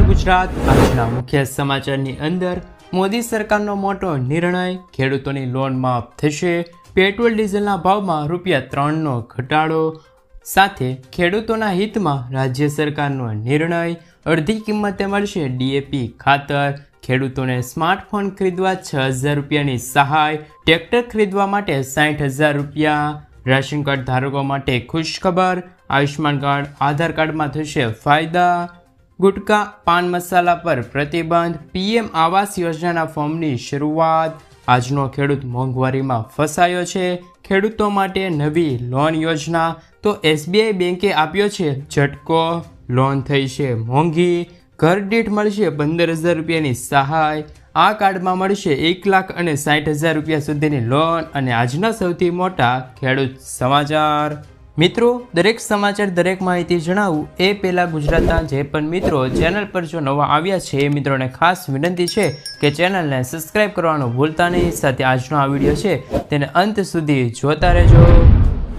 ગુજરાત આજના મુખ્ય સમાચારની અંદર મોદી સરકારનો મોટો નિર્ણય, ખેડૂતોની લોન માફ થશે, પેટ્રોલ ડીઝલના ભાવમાં ₹3નો ઘટાડો, સાથે ખેડૂતોના હિતમાં રાજ્ય સરકારનો નિર્ણય, અડધી કિંમતે મળશે ડીએપી ખાતર, ખેડૂતોને સ્માર્ટફોન ખરીદવા ₹6,000ની સહાય, ટ્રેક્ટર ખરીદવા માટે ₹60,000, રેશન કાર્ડ ધારકો માટે ખુશખબર, આયુષ્માન કાર્ડ, આધાર કાર્ડમાં થશે ફાયદા, ગુટકા પાન મસાલા પર પ્રતિબંધ, પીએમ આવાસ યોજનાના ફોર્મની શરૂઆત, આજનો ખેડૂત મોંઘવારીમાં ફસાયો છે, ખેડૂતો માટે નવી લોન યોજના, તો એસબીઆઈ બેંકે આપ્યો છે ઝટકો, લોન થઈ છે મોંઘી, ઘર દીઠ મળશે ₹15,000ની સહાય, આ કાર્ડમાં મળશે ₹1,60,000 સુધીની લોન. અને આજના સૌથી મોટા ખેડૂત સમાચાર. મિત્રો, દરેક સમાચાર, દરેક માહિતી જણાવું એ પહેલાં ગુજરાતના જે પણ મિત્રો ચેનલ પર જો નવા આવ્યા છે એ મિત્રોને ખાસ વિનંતી છે કે ચેનલને સબસ્ક્રાઈબ કરવાનું ભૂલતા નહીં. સાથે આજનો આ વિડીયો છે તેને અંત સુધી જોતા રહેજો.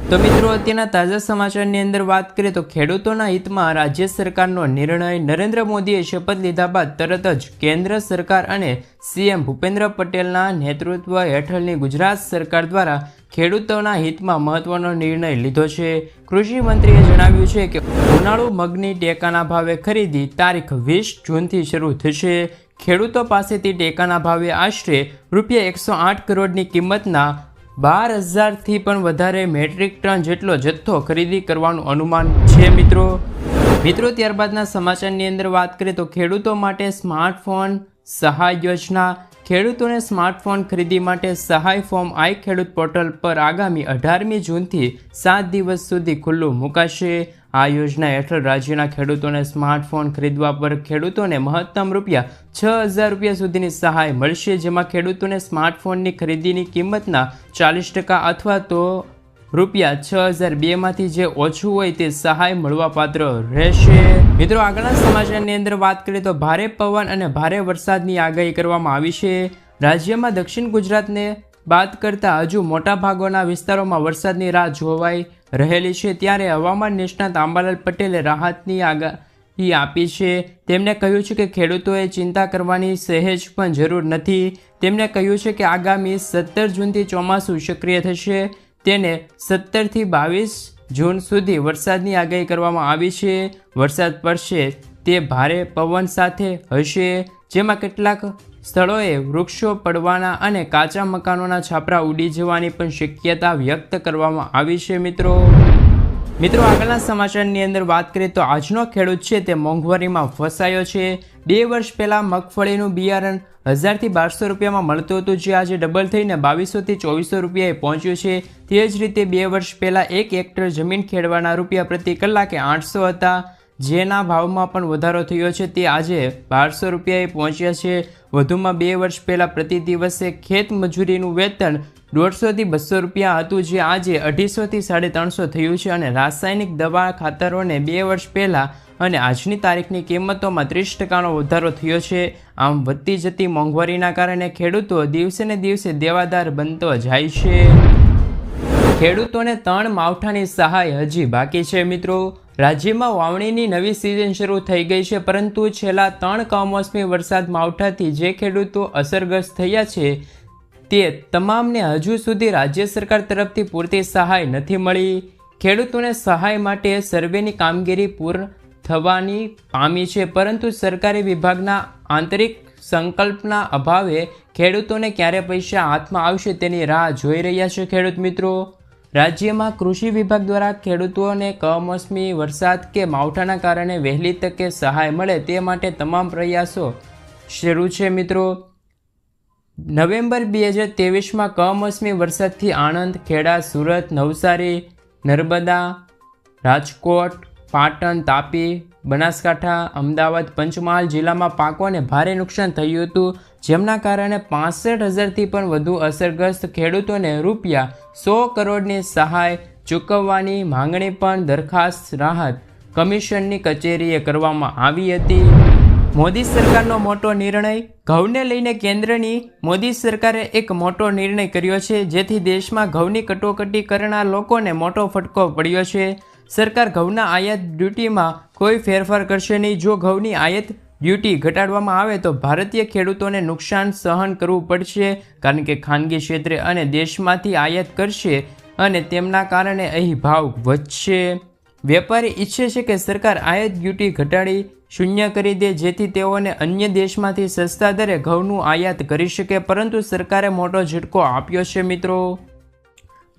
તો મિત્રો, અત્યારના તાજા સમાચારની અંદર વાત કરીએ તો ખેડૂતોના હિતમાં રાજ્ય સરકારનો નિર્ણય. નરેન્દ્ર મોદીએ શપથ લીધા બાદ તરત જ કેન્દ્ર સરકાર અને સીએમ ભૂપેન્દ્ર પટેલના નેતૃત્વ હેઠળની ગુજરાત સરકાર દ્વારા ખેડૂતોના હિતમાં મહત્વનો નિર્ણય લીધો છે. કૃષિ મંત્રીએ જણાવ્યું છે કે ઉનાળુ મગની ટેકાના ભાવે ખરીદી તારીખ 20 જૂનથી શરૂ થશે. ખેડૂતો પાસેથી ટેકાના ભાવે આશરે ₹108 કરોડની કિંમતના 12,000થી પણ વધારે મેટ્રિક ટન જેટલો જથ્થો ખરીદી કરવાનું અનુમાન છે. મિત્રો, ત્યારબાદના સમાચારની અંદર વાત કરીએ તો ખેડૂતો માટે સ્માર્ટફોન સહાય યોજના. ખેડૂતોને સ્માર્ટફોન ખરીદી માટે સહાય ફોર્મ આઈ ખેડૂત પોર્ટલ પર આગામી 18મી જૂનથી 7 દિવસ સુધી ખુલ્લું મુકાશે. આ યોજના હેઠળ રાજ્યના ખેડૂતોને સ્માર્ટફોન ખરીદવા પર ખેડૂતોને મહત્તમ ₹6,000 સુધીની સહાય મળશે, જેમાં ખેડૂતોને સ્માર્ટફોનની ખરીદીની કિંમતના 40% અથવા તો ₹6,002માંથી જે ઓછું હોય તે સહાય મળવાપાત્ર રહેશે. મિત્રો, આગળના સમાચારની અંદર વાત કરીએ તો ભારે પવન અને ભારે વરસાદની આગાહી કરવામાં આવી છે. રાજ્યમાં દક્ષિણ ગુજરાતને બાદ કરતા હજુ મોટા ભાગોના વિસ્તારોમાં વરસાદની રાહ જોવાઈ રહેલી છે. ત્યારે હવામાન નિષ્ણાત અંબાલાલ પટેલે રાહતની આગાહી આપી છે. તેમણે કહ્યું છે કે ખેડૂતોએ ચિંતા કરવાની સહેજ પણ જરૂર નથી. તેમણે કહ્યું છે કે આગામી 17 જૂનથી ચોમાસું સક્રિય થશે. તેને 17થી 22 જૂન સુધી વરસાદની આગાહી કરવામાં આવી છે. વરસાદ પડશે તે ભારે પવન સાથે હશે, જેમાં કેટલાક સ્થળોએ વૃક્ષો પડવાના અને કાચા મકાનોના છાપરા ઉડી જવાની પણ શક્યતા વ્યક્ત કરવામાં આવી છે. મિત્રો, આગળના સમાચારની અંદર વાત કરીએ તો આજનો ખેડૂત છે તે મોંઘવારીમાં ફસાયો છે. 2 વર્ષ પહેલાં મગફળીનું બિયારણ 1,000થી 1,200 મળતું હતું, જે આજે ડબલ થઈને 2,200થી 2,400 પહોંચ્યું છે. તે જ રીતે 2 વર્ષ પહેલાં 1 હેક્ટર જમીન ખેડવાના રૂપિયા પ્રતિ કલાકે 800 હતા, જેના ભાવમાં પણ વધારો થયો છે. તે આજે 1,200 પહોંચ્યા છે. વધુમાં 2 વર્ષ પહેલાં પ્રતિ દિવસે ખેત મજૂરીનું વેતન 150થી 200 હતું, જે આજે 250થી 350 થયું છે. અને રાસાયણિક દવા ખાતરોને 2 વર્ષ પહેલાં અને આજની તારીખની કિંમતોમાં 30%નો વધારો થયો છે. આમ વધતી જતી મોંઘવારીના કારણે ખેડૂતો દિવસે ને દિવસે દેવાદાર બનતો જાય છે. ખેડૂતોને 3 માવઠાની સહાય હજી બાકી છે. મિત્રો, રાજ્યમાં વાવણીની નવી સિઝન શરૂ થઈ ગઈ છે, પરંતુ છેલ્લા 3 કમોસમી વરસાદ માવઠાથી જે ખેડૂતો અસરગ્રસ્ત થયા છે તે તમામને હજુ સુધી રાજ્ય સરકાર તરફથી પૂરતી સહાય નથી મળી. ખેડૂતોને સહાય માટે સર્વેની કામગીરી પૂર્ણ થવાની પામી છે, પરંતુ સરકારી વિભાગના આંતરિક સંકલ્પના અભાવે ખેડૂતોને ક્યારે પૈસા હાથમાં આવશે તેની રાહ જોઈ રહ્યા છે. ખેડૂત મિત્રો, રાજ્યમાં કૃષિ વિભાગ દ્વારા ખેડૂતોને કમોસમી વરસાદ કે માવઠાના કારણે વહેલી તકે સહાય મળે તે માટે તમામ પ્રયાસો શરૂ છે. મિત્રો, નવેમ્બર 2023માં કમોસમી વરસાદથી આણંદ, ખેડા, સુરત, નવસારી, નર્મદા, રાજકોટ, પાટણ, તાપી, બનાસકાંઠા, અમદાવાદ, પંચમહાલ જિલ્લામાં પાકોને ભારે નુકસાન થયું હતું, જેમના કારણે 65,000થી પણ વધુ અસરગ્રસ્ત ખેડૂતોને ₹100 કરોડની સહાય ચૂકવવાની માંગણી પણ દરખાસ્ત રાહત કમિશનની કચેરીએ કરવામાં આવી હતી. મોદી સરકારનો મોટો નિર્ણય. ઘઉંને લઈને કેન્દ્રની મોદી સરકારે એક મોટો નિર્ણય કર્યો છે, જેથી દેશમાં ઘઉંની કટોકટી કરનાર લોકોને મોટો ફટકો પડ્યો છે. સરકાર ઘઉંના આયાત ડ્યુટીમાં કોઈ ફેરફાર કરશે નહીં. જો ઘઉંની આયાત ડ્યુટી ઘટાડવામાં આવે તો ભારતીય ખેડૂતોને નુકસાન સહન કરવું પડશે, કારણ કે ખાનગી ક્ષેત્રે અને દેશમાંથી આયાત કરશે અને તેમના કારણે અહીં ભાવ વધશે. વેપારી ઈચ્છે છે કે સરકાર આયાત ડ્યુટી ઘટાડી શૂન્ય કરી દે, જેથી તેઓને અન્ય દેશમાંથી સસ્તા દરે ઘઉંનું આયાત કરી શકે, પરંતુ સરકારે મોટો ઝટકો આપ્યો છે મિત્રો.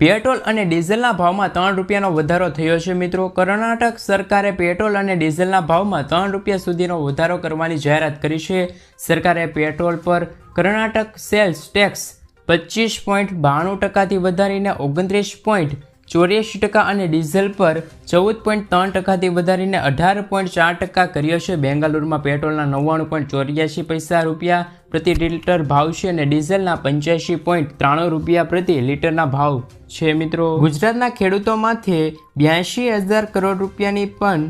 પેટ્રોલ અને ડીઝલના ભાવમાં 3 રૂપિયાનો વધારો થયો છે મિત્રો. કર્ણાટક સરકારે પેટ્રોલ અને ડીઝલના ભાવમાં 3 રૂપિયા સુધીનો વધારો કરવાની જાહેરાત કરી છે. સરકારે પેટ્રોલ પર કર્ણાટક સેલ્સ ટેક્સ 25.92% વધારીને 29.84% અને ડીઝલ પર 14.3% વધારીને 18.4% કર્યો છે. બેંગાલુરુમાં પેટ્રોલના 99.84 રૂપિયા પ્રતિ લીટર ભાવ છે અને ડીઝલના 85.93 રૂપિયા પ્રતિ લીટરના ભાવ છે મિત્રો. ગુજરાતના ખેડૂતોમાંથી 82,000 કરોડ રૂપિયાની પણ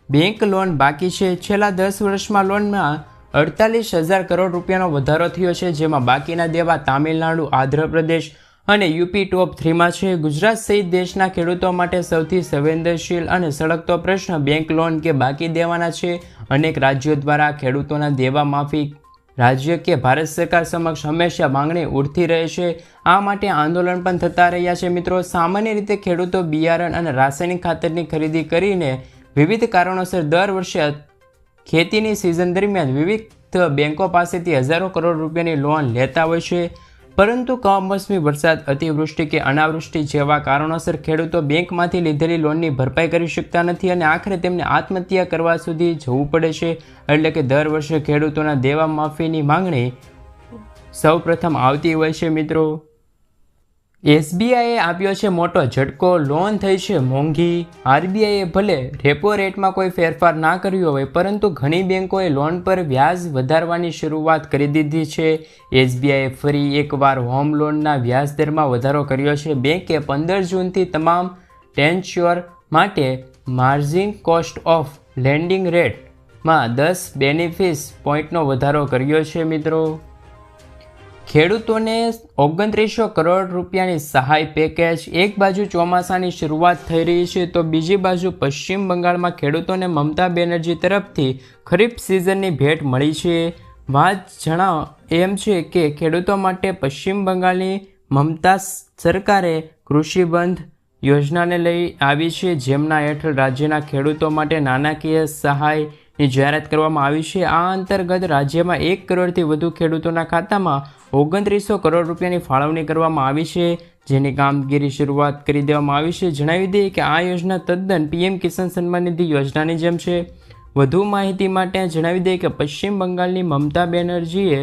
બેંક લોન બાકી છે. છેલ્લા 10 વર્ષમાં લોનમાં 48,000 કરોડ રૂપિયાનો વધારો થયો છે, જેમાં બાકીના દેવા તામિલનાડુ, આંધ્રપ્રદેશ અને યુપી ટોપ 3માં છે. ગુજરાત સહિત દેશના ખેડૂતો માટે સૌથી સંવેદનશીલ અને સળગતો પ્રશ્ન બેંક લોન કે બાકી દેવાના છે. અનેક રાજ્યો દ્વારા ખેડૂતોના દેવા માફી રાજ્ય કે ભારત સરકાર સમક્ષ હંમેશા માંગણી ઉઠતી રહે છે. આ માટે આંદોલન પણ થતા રહ્યા છે મિત્રો. સામાન્ય રીતે ખેડૂતો બિયારણ અને રાસાયણિક ખાતરની ખરીદી કરીને વિવિધ કારણોસર દર વર્ષે ખેતીની સિઝન દરમિયાન વિવિધ બેંકો પાસેથી હજારો કરોડ રૂપિયાની લોન લેતા હોય છે, પરંતુ કમોસમી વરસાદ, અતિવૃષ્ટિ કે અનાવૃષ્ટિ જેવા કારણોસર ખેડૂતો બેંકમાંથી લીધેલી લોનની ભરપાઈ કરી શકતા નથી અને આખરે તેમને આત્મહત્યા કરવા સુધી જવું પડે છે. એટલે કે દર વર્ષે ખેડૂતોના દેવા માફીની માંગણી સૌપ્રથમ આવતી હોય છે મિત્રો. એસબીઆઈએ આપ્યો છે મોટો ઝટકો, લોન થઈ છે મોંઘી. આરબીઆઈએ ભલે રેપો રેટમાં કોઈ ફેરફાર ના કર્યો હોય, પરંતુ ઘણી બેંકોએ લોન પર વ્યાજ વધારવાની શરૂઆત કરી દીધી છે. એસબીઆઈએ ફરી એકવાર હોમ લોનના વ્યાજ દરમાં વધારો કર્યો છે. બેંકે 15 જૂનથી તમામ ટેન્સ્યોર માટે માર્જિન કોસ્ટ ઓફ લેન્ડિંગ રેટમાં 10 બેનિફિસ પોઈન્ટનો વધારો કર્યો છે મિત્રો. ખેડૂતોને 2900 કરોડ રૂપિયાની સહાય પેકેજ. એક બાજુ ચોમાસાની શરૂઆત થઈ રહી છે તો બીજી બાજુ પશ્ચિમ બંગાળમાં ખેડૂતોને મમતા બેનર્જી તરફથી ખરીફ સિઝનની ભેટ મળી છે. વાત જણાવ એમ છે કે ખેડૂતો માટે પશ્ચિમ બંગાળની મમતા સરકારે કૃષિ બંધ યોજનાને લઈ આવી છે, જેમના હેઠળ રાજ્યના ખેડૂતો માટે નાણાકીય સહાયની જાહેરાત કરવામાં આવી છે. આ અંતર્ગત રાજ્યમાં 1 કરોડથી વધુ ખેડૂતોના ખાતામાં 2900 કરોડ રૂપિયાની ફાળવણી કરવામાં આવી છે, જેની કામગીરી શરૂઆત કરી દેવામાં આવી છે. જણાવી દઈએ કે આ યોજના તદ્દન પીએમ કિસાન સન્માન નિધિ યોજનાની જેમ છે. વધુ માહિતી માટે જણાવી દઈએ કે પશ્ચિમ બંગાળની મમતા બેનર્જીએ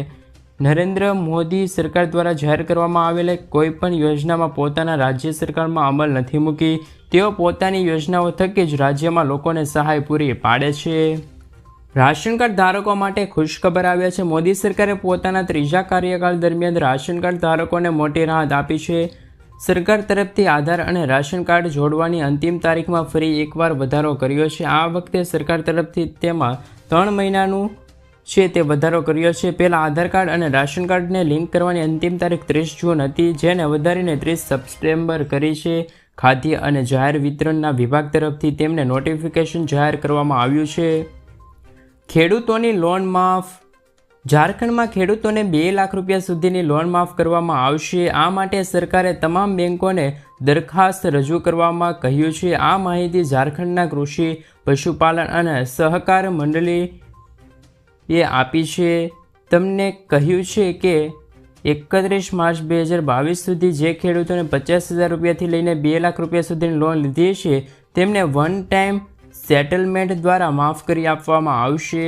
નરેન્દ્ર મોદી સરકાર દ્વારા જાહેર કરવામાં આવેલા કોઈપણ યોજનામાં પોતાના રાજ્ય સરકારમાં અમલ નથી મૂકી. તેઓ પોતાની યોજનાઓ થકી જ રાજ્યમાં લોકોને સહાય પૂરી પાડે છે. રાશન કાર્ડ ધારકો માટે ખુશખબર આવ્યા છે. મોદી સરકારે પોતાના 3જા કાર્યકાળ દરમિયાન રાશન કાર્ડ ધારકોને મોટી રાહત આપી છે. સરકાર તરફથી આધાર અને રાશન કાર્ડ જોડવાની અંતિમ તારીખમાં ફરી એકવાર વધારો કર્યો છે. આ વખતે સરકાર તરફથી તેમાં 3 મહિનાનું છે તે વધારો કર્યો છે. પહેલાં આધાર કાર્ડ અને રાશન કાર્ડને લિંક કરવાની અંતિમ તારીખ 30 જૂન હતી, જેને વધારીને 30 સપ્ટેમ્બર કરી છે. ખાદ્ય અને જાહેર વિતરણના વિભાગ તરફથી તેમને નોટિફિકેશન જાહેર કરવામાં આવ્યું છે. ખેડૂતોની લોન માફ. ઝારખંડમાં ખેડૂતોને 2 લાખ રૂપિયા સુધીની લોન માફ કરવામાં આવશે. આ માટે સરકારે તમામ બેંકોને દરખાસ્ત રજૂ કરવામાં કહ્યું છે. આ માહિતી ઝારખંડના કૃષિ, પશુપાલન અને સહકાર મંડળીએ આપી છે. તમને કહ્યું છે કે 31 માર્ચ 2022 સુધી જે ખેડૂતોને 50,000 રૂપિયાથી લઈને 2 લાખ રૂપિયા સુધીની લોન લીધી છે, તેમને વન ટાઈમ સેટલમેન્ટ દ્વારા માફ કરી આપવામાં આવશે.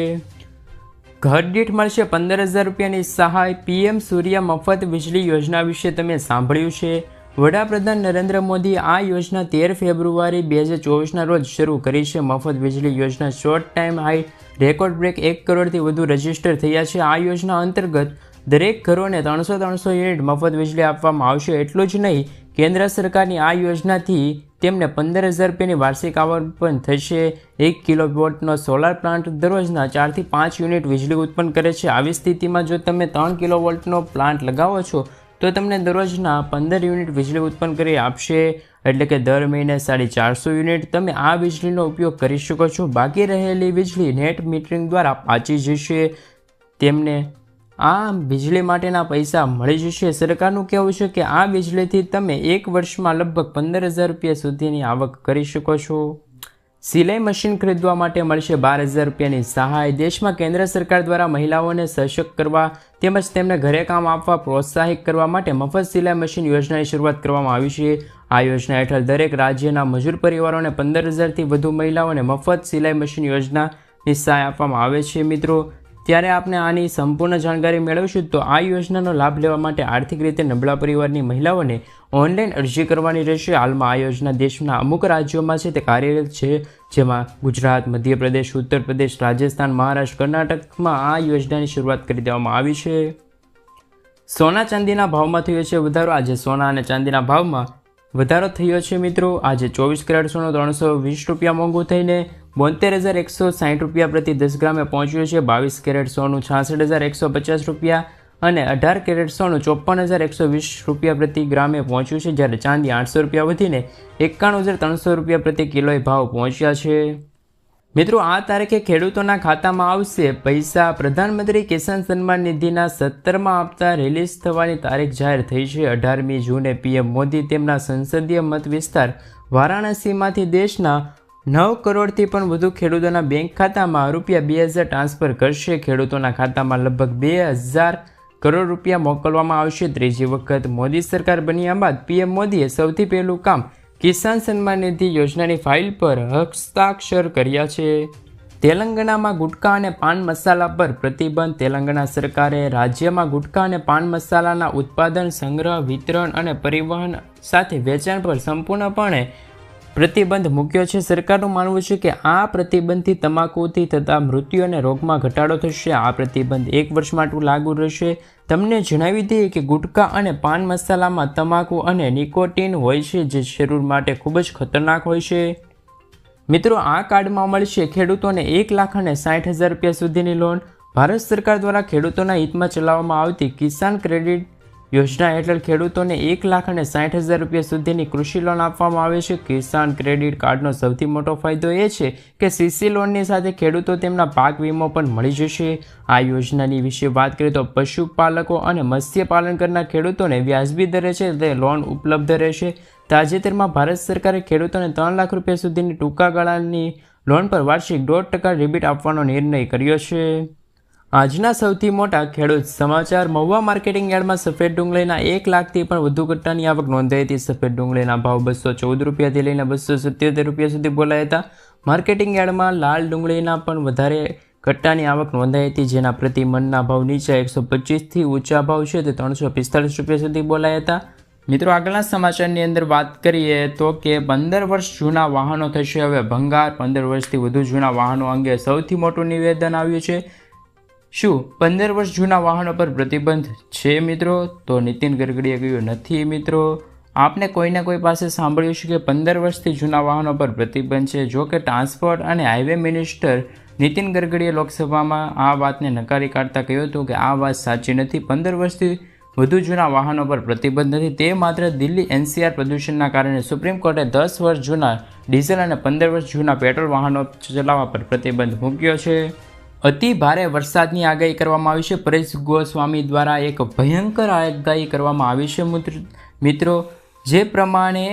ઘર દીઠ મળશે 15,000 રૂપિયાની સહાય. પીએમ સૂર્ય મફત વીજળી યોજના વિશે તમે સાંભળ્યું છે. વડાપ્રધાન નરેન્દ્ર મોદીએ આ યોજના 13 ફેબ્રુઆરી 2024ના રોજ શરૂ કરી છે. મફત વીજળી યોજના short time high record break 1 કરોડથી વધુ રજીસ્ટર થયા છે. આ યોજના અંતર્ગત દરેક ઘરોને 300 યુનિટ મફત વીજળી આપવામાં આવશે. એટલું જ નહીં, કેન્દ્ર સરકારની આ યોજનાથી તેમને 15,000 રૂપિયાની વાર્ષિક આવક પણ થશે. 1 કિલોવોટનો સોલાર પ્લાન્ટ દરરોજના 4 થી 5 યુનિટ વીજળી ઉત્પન્ન કરે છે. આવી સ્થિતિમાં જો તમે 3 કિલોવોટનો પ્લાન્ટ લગાવો છો તો તમને દરરોજના 15 યુનિટ વીજળી ઉત્પન્ન કરી આપશે. એટલે કે દર મહિને 450 યુનિટ તમે આ વીજળીનો ઉપયોગ કરી શકો છો. બાકી રહેલી વીજળી નેટ મીટરિંગ દ્વારા પાછી જશે. તેમને આ વીજળી માટેના પૈસા મળી જશે. સરકારનું કહેવું છે કે આ વીજળીથી તમે એક વર્ષમાં લગભગ 15,000 રૂપિયા સુધીની આવક કરી શકો છો. સિલાઈ મશીન ખરીદવા માટે મળશે 12,000 રૂપિયાની સહાય. દેશમાં કેન્દ્ર સરકાર દ્વારા મહિલાઓને સશક્ત કરવા તેમજ તેમને ઘરે કામ આપવા પ્રોત્સાહિત કરવા માટે મફત સિલાઈ મશીન યોજનાની શરૂઆત કરવામાં આવી છે. આ યોજના હેઠળ દરેક રાજ્યના મજૂર પરિવારોને 15,000થી વધુ મહિલાઓને મફત સિલાઈ મશીન યોજનાની સહાય આપવામાં આવે છે. મિત્રો, ત્યારે આપણે આની સંપૂર્ણ જાણકારી મેળવીશું. તો આ યોજનાનો લાભ લેવા માટે આર્થિક રીતે નબળા પરિવારની મહિલાઓને ઓનલાઈન અરજી કરવાની રહેશે. હાલમાં આ યોજના દેશના અમુક રાજ્યોમાં છે તે કાર્યરત છે, જેમાં ગુજરાત, મધ્યપ્રદેશ, ઉત્તર પ્રદેશ, રાજસ્થાન, મહારાષ્ટ્ર, કર્ણાટકમાં આ યોજનાની શરૂઆત કરી દેવામાં આવી છે. સોના ચાંદીના ભાવમાં થયો છે વધારો. આજે સોના અને ચાંદીના ભાવમાં વધારો થયો છે. મિત્રો, આજે 24 કેરેટ સોનું 320 રૂપિયા મોંઘું થઈને 72,160 રૂપિયા પ્રતિ 10 ગ્રામે પહોંચ્યું છે. 22 કેરેટ સોનું 66,150 રૂપિયા અને 18 કેરેટ સોનું 54,120 રૂપિયા પ્રતિ ગ્રામે પહોંચ્યું છે. જ્યારે ચાંદી 800 રૂપિયા વધીને 91,300 રૂપિયા પ્રતિ કિલોએ ભાવ પહોંચ્યા છે. મિત્રો, આ તારીખે ખેડૂતોના ખાતામાં આવશે પૈસા. પ્રધાનમંત્રી કિસાન સન્માન નિધિના 17મા હપ્તા રિલીઝ થવાની તારીખ જાહેર થઈ છે. 18મી જૂને પીએમ મોદી તેમના સંસદીય મત વિસ્તાર વારાણસીમાંથી દેશના 9 કરોડથી પણ વધુ ખેડૂતોના બેંક ખાતામાં રૂપિયા 2,000 ટ્રાન્સફર કરશે. ખેડૂતોના ખાતામાં લગભગ 2,000 કરોડ રૂપિયા મોકલવામાં આવશે. ત્રીજી વખત મોદી સરકાર બન્યા બાદ પીએમ મોદીએ સૌથી પહેલું કામ કિસાન સન્માન નિધિ યોજનાની ફાઇલ પર હસ્તાક્ષર કર્યા છે. તેલંગાણામાં ગુટખા અને પાન મસાલા પર પ્રતિબંધ. તેલંગાણા સરકારે રાજ્યમાં ગુટખા અને પાન મસાલાના ઉત્પાદન, સંગ્રહ, વિતરણ અને પરિવહન સાથે વેચાણ પર સંપૂર્ણપણે પ્રતિબંધ મૂક્યો છે. સરકારનું માનવું છે કે આ પ્રતિબંધથી તમાકુથી થતા મૃત્યુ અને રોગમાં ઘટાડો થશે. આ પ્રતિબંધ 1 વર્ષ માટે લાગુ રહેશે. તમને જણાવી દઈએ કે ગુટખા અને પાન મસાલામાં તમાકુ અને નિકોટીન હોય છે, જે શરીર માટે ખૂબ જ ખતરનાક હોય છે. મિત્રો, આ કાર્ડમાં મળશે ખેડૂતોને 1,60,000 રૂપિયા સુધીની લોન. ભારત સરકાર દ્વારા ખેડૂતોના હિતમાં ચલાવવામાં આવતી કિસાન ક્રેડિટ યોજના હેઠળ ખેડૂતોને 1,60,000 રૂપિયા સુધીની કૃષિ લોન આપવામાં આવે છે. કિસાન ક્રેડિટ કાર્ડનો સૌથી મોટો ફાયદો એ છે કે સીસી લોનની સાથે ખેડૂતો તેમના પાક વીમો પણ મળી જશે. આ યોજનાની વિશે વાત કરીએ તો પશુપાલકો અને મત્સ્યપાલન કરનાર ખેડૂતોને વ્યાજબી દરે છે તે લોન ઉપલબ્ધ રહેશે. તાજેતરમાં ભારત સરકારે ખેડૂતોને 3 લાખ રૂપિયા સુધીની ટૂંકા ગાળાની લોન પર વાર્ષિક 0.5% રિબેટ આપવાનો નિર્ણય કર્યો છે. આજના સૌથી મોટા ખેડૂત સમાચાર. મહુવા માર્કેટિંગ યાર્ડમાં સફેદ ડુંગળીના 1 લાખથી પણ વધુ કટ્ટાની આવક નોંધાઈ હતી. સફેદ ડુંગળીના ભાવ 214 રૂપિયાથી લઈને 277 રૂપિયા સુધી બોલાયા હતા. માર્કેટિંગ યાર્ડમાં લાલ ડુંગળીના પણ વધારે કટ્ટાની આવક નોંધાઈ હતી, જેના પ્રતિ મણના ભાવ નીચા 125થી ઊંચા ભાવ છે તે 345 રૂપિયા સુધી બોલાયા હતા. મિત્રો, આગળના સમાચારની અંદર વાત કરીએ તો કે 15 વર્ષ જૂના વાહનો થશે હવે ભંગાર. 15 વર્ષથી વધુ જૂના વાહનો અંગે સૌથી મોટું નિવેદન આવ્યું છે. શું 15 વર્ષ જૂના વાહનો પર પ્રતિબંધ છે મિત્રો? તો નીતિન ગડકરીએ કહ્યું નથી. મિત્રો, આપને કોઈને કોઈ પાસે સાંભળ્યું છે કે 15 વર્ષથી જૂના વાહનો પર પ્રતિબંધ છે. જો કે ટ્રાન્સપોર્ટ અને હાઈવે મિનિસ્ટર નીતિન ગડકરીએ લોકસભામાં આ વાતને નકારી કાઢતા કહ્યું હતું કે આ વાત સાચી નથી. 15 વર્ષથી વધુ જૂના વાહનો પર પ્રતિબંધ નથી. તે માત્ર દિલ્હી NCR પ્રદૂષણના કારણે સુપ્રીમ કોર્ટે 10 વર્ષ જૂના ડીઝલ અને 15 વર્ષ જૂના પેટ્રોલ વાહનો ચલાવવા પર પ્રતિબંધ મૂક્યો છે. અતિ ભારે વરસાદની આગાહી કરવામાં આવી છે. પરેશ ગોસ્વામી દ્વારા એક ભયંકર આગાહી કરવામાં આવી છે. મિત્રો, જે પ્રમાણે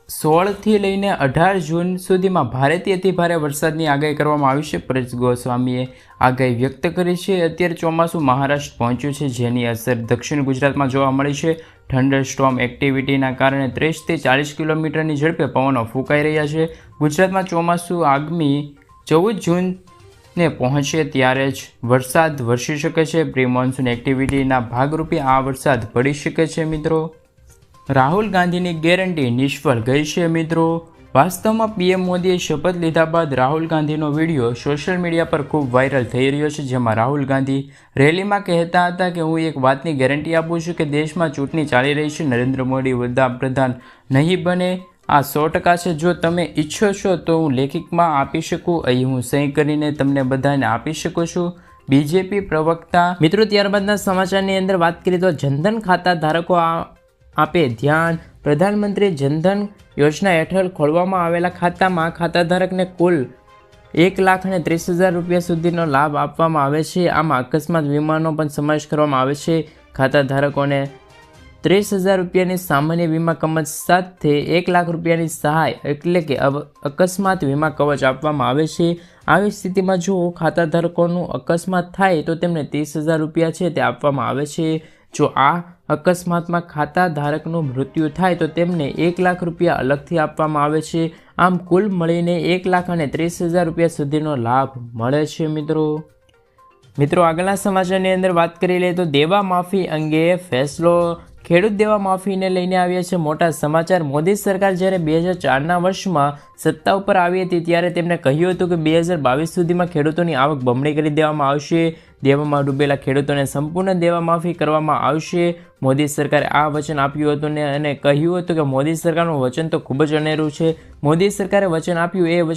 16થી લઈને 18 જૂન સુધીમાં ભારેથી અતિ ભારે વરસાદની આગાહી કરવામાં આવી છે. પરેશ ગોસ્વામીએ આગાહી વ્યક્ત કરી છે. અત્યારે ચોમાસું મહારાષ્ટ્ર પહોંચ્યું છે, જેની અસર દક્ષિણ ગુજરાતમાં જોવા મળી છે. થંડરસ્ટોર્મ એક્ટિવિટીના કારણે 30થી 40 કિલોમીટરની ઝડપે પવનો ફૂંકાઈ રહ્યા છે. ગુજરાતમાં ચોમાસું આગામી 14 જૂનને પહોંચે ત્યારે જ વરસાદ વરસી શકે છે. પ્રી મોન્સૂન એક્ટિવિટીના ભાગરૂપે આ વરસાદ પડી શકે છે. મિત્રો, રાહુલ ગાંધીની ગેરંટી નિષ્ફળ ગઈ છે. મિત્રો, વાસ્તવમાં પીએમ મોદીએ શપથ લીધા બાદ રાહુલ ગાંધીનો વિડીયો સોશિયલ મીડિયા પર ખૂબ વાયરલ થઈ રહ્યો છે, જેમાં રાહુલ ગાંધી રેલીમાં કહેતા હતા કે હું એક વાતની ગેરંટી આપું છું કે દેશમાં ચૂંટણી ચાલી રહી છે, નરેન્દ્ર મોદી વડાપ્રધાન નહીં બને. આ 100% છે. જો તમે ઈચ્છો છો તો હું લેખિતમાં આપી શકું. અહીં હું સહી કરીને તમને બધાને આપી શકું છું. બીજેપી પ્રવક્તા. મિત્રો, ત્યારબાદના સમાચારની અંદર વાત કરીએ તો જનધન ખાતા ધારકો આપે ધ્યાન. પ્રધાનમંત્રી જનધન યોજના હેઠળ ખોલવામાં આવેલા ખાતામાં ખાતાધારકને કુલ 1,30,000 રૂપિયા સુધીનો લાભ આપવામાં આવે છે. આમાં અકસ્માત વીમાનો પણ સમાવેશ કરવામાં આવે છે. ખાતાધારકોને 30,000 રૂપિયાની સામાન્ય વીમા કવચ સાથે 1 લાખ રૂપિયાની સહાય એટલે કે અકસ્માત વીમા કવચ આપવામાં આવે છે. આવી સ્થિતિમાં જો ખાતાધારકોનું અકસ્માત થાય તો તેમને 30,000 રૂપિયા છે તે આપવામાં આવે છે. જો આ અકસ્માતમાં ખાતાધારકનું મૃત્યુ થાય તો તેમને 1 લાખ રૂપિયા અલગથી આપવામાં આવે છે. આમ કુલ મળીને 1,30,000 રૂપિયા સુધીનો લાભ મળે છે. મિત્રો આગળના સમાચારની અંદર વાત કરી લઈએ તો દેવા માફી અંગે ફેસલો. ખેડૂત દેવા માફીને લઈને આવ્યા છે મોટા સમાચાર. મોદી સરકાર જ્યારે 2004ના વર્ષમાં સત્તા ઉપર આવી હતી ત્યારે તેમણે કહ્યું હતું કે 2022 સુધીમાં ખેડૂતોની આવક બમણી કરી દેવામાં આવશે. દેવામાં ડૂબેલા ખેડૂતોને સંપૂર્ણ દેવા માફી કરવામાં આવશે. મોદી સરકારે આ વચન આપ્યું હતું અને કહ્યું હતું કે મોદી સરકારનું વચન તો ખૂબ જ અનેરું છે. મોદી સરકારે વચન આપ્યું એ વચન